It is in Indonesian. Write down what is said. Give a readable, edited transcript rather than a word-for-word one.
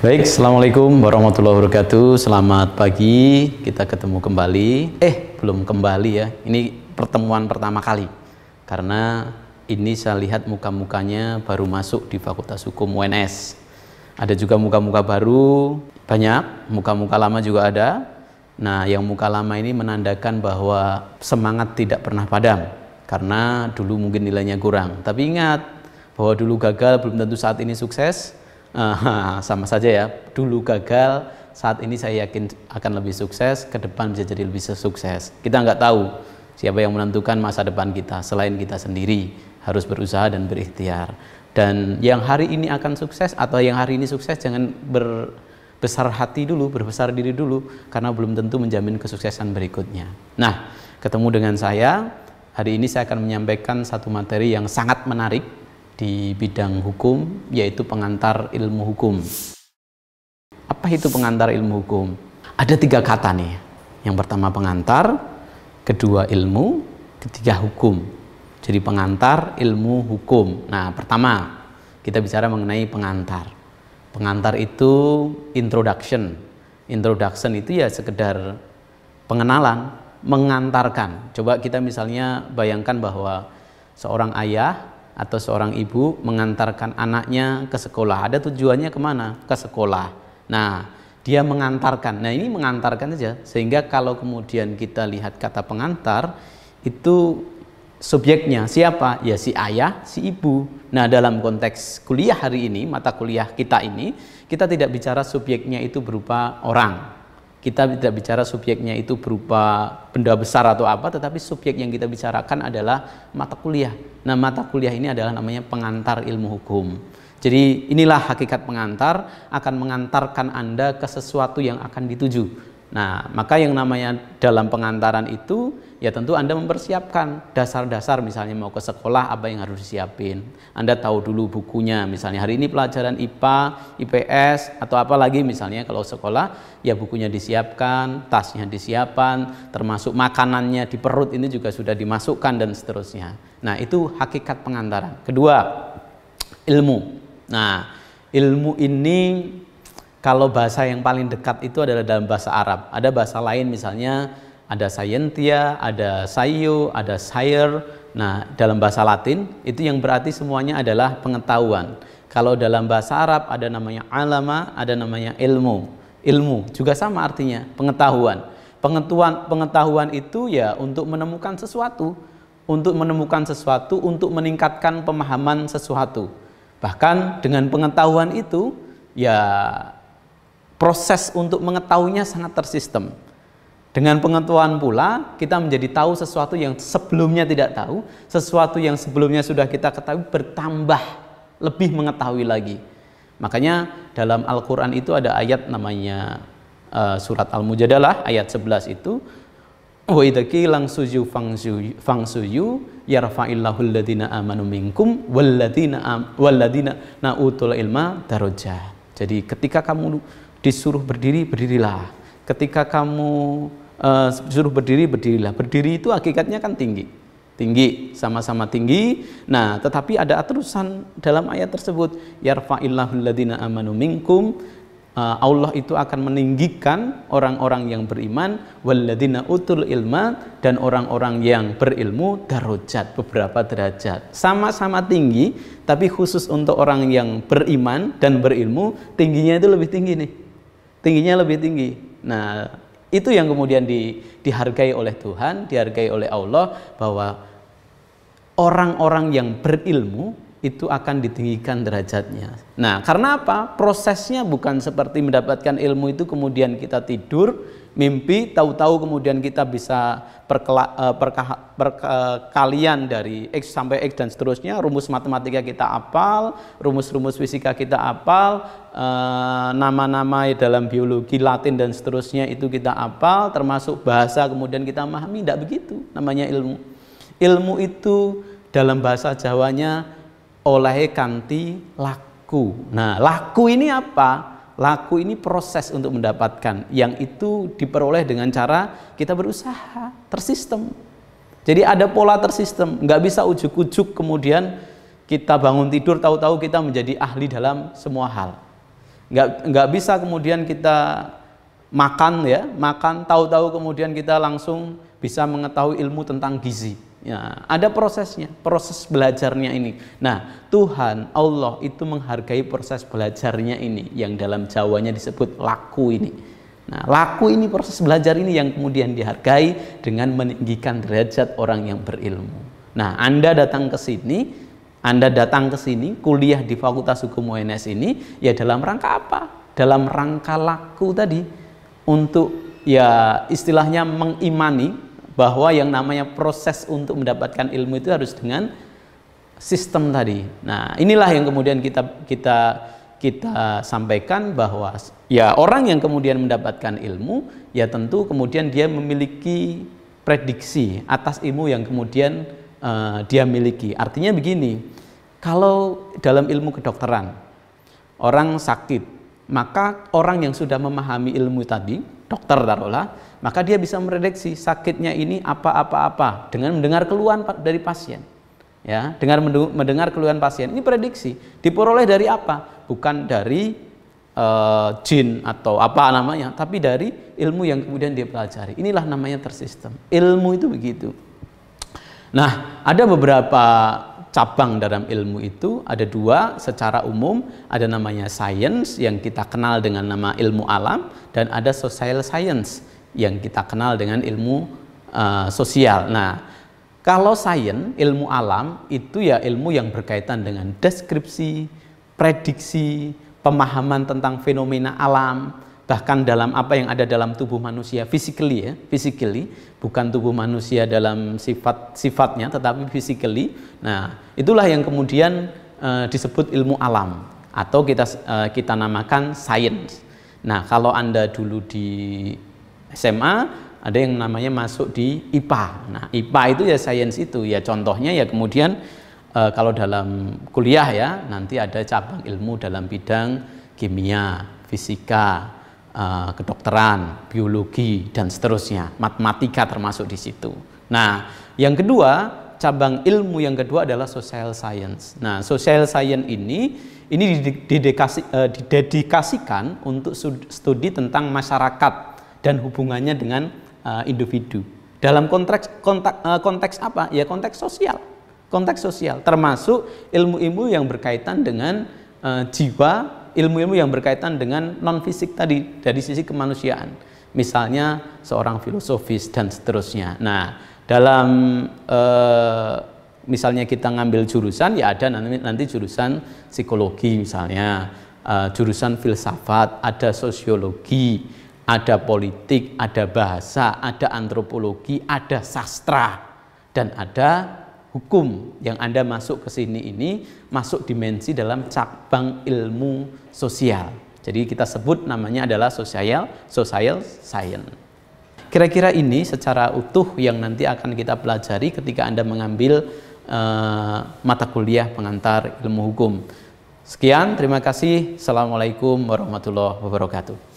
Baik, Assalamualaikum warahmatullahi wabarakatuh. Selamat pagi, kita ketemu kembali. Belum kembali ya, ini pertemuan pertama kali. Karena ini saya lihat muka-mukanya baru masuk di Fakultas Hukum UNS. Ada juga muka-muka baru, banyak, muka-muka lama juga ada. Nah, yang muka lama ini menandakan bahwa semangat tidak pernah padam. Karena dulu mungkin nilainya kurang. Tapi ingat, bahwa dulu gagal belum tentu saat ini sukses. Sama saja ya, dulu gagal, saat ini saya yakin akan lebih sukses, ke depan bisa jadi lebih sukses. Kita nggak tahu siapa yang menentukan masa depan kita selain kita sendiri. Harus berusaha dan berikhtiar. Dan yang hari ini akan sukses atau yang hari ini sukses, jangan berbesar hati dulu, berbesar diri dulu, karena belum tentu menjamin kesuksesan berikutnya. Nah, ketemu dengan saya hari ini, saya akan menyampaikan satu materi yang sangat menarik di bidang hukum, yaitu pengantar ilmu hukum. Apa itu pengantar ilmu hukum? Ada 3 kata nih. Yang pertama pengantar, kedua ilmu, ketiga hukum. Jadi pengantar ilmu hukum. Nah, pertama kita bicara mengenai pengantar. Pengantar itu introduction. Introduction itu ya sekedar pengenalan, mengantarkan. Coba kita misalnya bayangkan bahwa seorang ayah atau seorang ibu mengantarkan anaknya ke sekolah. Ada tujuannya kemana? Ke sekolah. Nah, dia mengantarkan. Nah, ini mengantarkan saja. Sehingga kalau kemudian kita lihat kata pengantar, itu subjeknya siapa? Ya si ayah, si ibu. Nah, dalam konteks kuliah hari ini, mata kuliah kita ini, kita tidak bicara subjeknya itu berupa orang. Kita tidak bicara subjeknya itu berupa benda besar atau apa, tetapi subjek yang kita bicarakan adalah mata kuliah. Nah, mata kuliah ini adalah namanya pengantar ilmu hukum. Jadi inilah hakikat pengantar, akan mengantarkan Anda ke sesuatu yang akan dituju. Nah, maka yang namanya dalam pengantaran itu, ya tentu Anda mempersiapkan dasar-dasar, misalnya mau ke sekolah apa yang harus disiapin. Anda tahu dulu bukunya, misalnya hari ini pelajaran IPA, IPS, atau apa lagi misalnya kalau sekolah, ya bukunya disiapkan, tasnya disiapkan, termasuk makanannya di perut ini juga sudah dimasukkan dan seterusnya. Nah, itu hakikat pengantaran. Kedua, ilmu. Nah, ilmu ini kalau bahasa yang paling dekat itu adalah dalam bahasa Arab. Ada bahasa lain misalnya ada scientia, ada sayo, ada sire. Nah, dalam bahasa Latin itu yang berarti semuanya adalah pengetahuan. Kalau dalam bahasa Arab ada namanya alama, ada namanya ilmu. Ilmu juga sama artinya, pengetahuan. Pengetahuan itu ya untuk menemukan sesuatu, untuk meningkatkan pemahaman sesuatu. Bahkan dengan pengetahuan itu ya proses untuk mengetahuinya sangat tersistem. Dengan pengetahuan pula kita menjadi tahu sesuatu yang sebelumnya tidak tahu, sesuatu yang sebelumnya sudah kita ketahui bertambah lebih mengetahui lagi. Makanya dalam Al-Quran itu ada ayat namanya surat Al-Mujadalah ayat 11 itu, wa idza qila fangsuyu yarfa'illahu alladhina amanu minkum walladhina utul ilma darajat. Jadi ketika kamu disuruh berdiri, berdirilah. Ketika kamu disuruh berdiri, berdirilah. Berdiri itu hakikatnya kan tinggi. Tinggi, sama-sama tinggi. Nah, tetapi ada terusan dalam ayat tersebut. Yarfa'illahu alladhina amanu minkum. Allah itu akan meninggikan orang-orang yang beriman. Walladzina utul ilma. Dan orang-orang yang berilmu darajat, beberapa derajat. Sama-sama tinggi, tapi khusus untuk orang yang beriman dan berilmu, tingginya itu lebih tinggi nih. Tingginya lebih tinggi. Nah, itu yang kemudian dihargai oleh Tuhan, dihargai oleh Allah, bahwa orang-orang yang berilmu itu akan ditinggikan derajatnya. Nah, karena apa? Prosesnya bukan seperti mendapatkan ilmu itu kemudian kita tidur, mimpi, tahu-tahu kemudian kita bisa perkalian dari X sampai X dan seterusnya, rumus matematika kita hafal, rumus-rumus fisika kita hafal, nama-nama dalam biologi Latin dan seterusnya itu kita hafal, termasuk bahasa kemudian kita memahami. Tidak begitu namanya ilmu. Ilmu itu dalam bahasa Jawanya oleh kanti laku. Nah, laku ini apa? Laku ini proses untuk mendapatkan, yang itu diperoleh dengan cara kita berusaha, tersistem. Jadi ada pola tersistem, nggak bisa ujuk-ujuk kemudian kita bangun tidur tahu-tahu kita menjadi ahli dalam semua hal. Nggak bisa kemudian kita makan ya, makan tahu-tahu kemudian kita langsung bisa mengetahui ilmu tentang gizi. Ya, ada prosesnya, proses belajarnya ini. Nah, Tuhan Allah itu menghargai proses belajarnya ini, yang dalam Jawanya disebut laku ini. Nah, laku ini, proses belajar ini yang kemudian dihargai dengan meninggikan derajat orang yang berilmu. Nah, Anda datang ke sini, kuliah di Fakultas Hukum UNS ini, ya dalam rangka apa? Dalam rangka laku tadi, untuk ya istilahnya mengimani bahwa yang namanya proses untuk mendapatkan ilmu itu harus dengan sistem tadi. Nah, inilah yang kemudian kita sampaikan bahwa ya orang yang kemudian mendapatkan ilmu, ya tentu kemudian dia memiliki prediksi atas ilmu yang kemudian dia miliki. Artinya begini, kalau dalam ilmu kedokteran orang sakit, maka orang yang sudah memahami ilmu tadi, dokter taruhlah, maka dia bisa memprediksi sakitnya ini apa dengan mendengar keluhan dari pasien. Ya, dengan mendengar keluhan pasien, ini prediksi. Diperoleh dari apa? Bukan dari jin atau apa namanya, tapi dari ilmu yang kemudian dia pelajari. Inilah namanya tersistem. Ilmu itu begitu. Nah, ada beberapa cabang dalam ilmu itu, ada dua secara umum, ada namanya science yang kita kenal dengan nama ilmu alam, dan ada social science yang kita kenal dengan ilmu sosial. Nah, kalau sains, ilmu alam itu ya ilmu yang berkaitan dengan deskripsi, prediksi, pemahaman tentang fenomena alam, bahkan dalam apa yang ada dalam tubuh manusia physically, bukan tubuh manusia dalam sifatnya, tetapi physically. Nah, itulah yang kemudian disebut ilmu alam atau kita namakan sains. Nah, kalau Anda dulu di SMA, ada yang namanya masuk di IPA. Nah, IPA itu ya sains itu, ya contohnya ya kemudian kalau dalam kuliah ya nanti ada cabang ilmu dalam bidang kimia, fisika, kedokteran, biologi dan seterusnya, matematika termasuk di situ. Nah, yang kedua, cabang ilmu yang kedua adalah social science. Nah, social science ini didedikasikan untuk studi tentang masyarakat dan hubungannya dengan individu. Dalam konteks apa? Ya konteks sosial. Konteks sosial termasuk ilmu-ilmu yang berkaitan dengan jiwa, ilmu-ilmu yang berkaitan dengan non fisik tadi dari sisi kemanusiaan. Misalnya seorang filosofis dan seterusnya. Nah, dalam misalnya kita ngambil jurusan, ya ada nanti jurusan psikologi misalnya, jurusan filsafat, ada sosiologi, ada politik, ada bahasa, ada antropologi, ada sastra, dan ada hukum. Yang Anda masuk ke sini ini masuk dimensi dalam cabang ilmu sosial. Jadi kita sebut namanya adalah social science. Kira-kira ini secara utuh yang nanti akan kita pelajari ketika Anda mengambil mata kuliah pengantar ilmu hukum. Sekian, terima kasih. Assalamualaikum warahmatullahi wabarakatuh.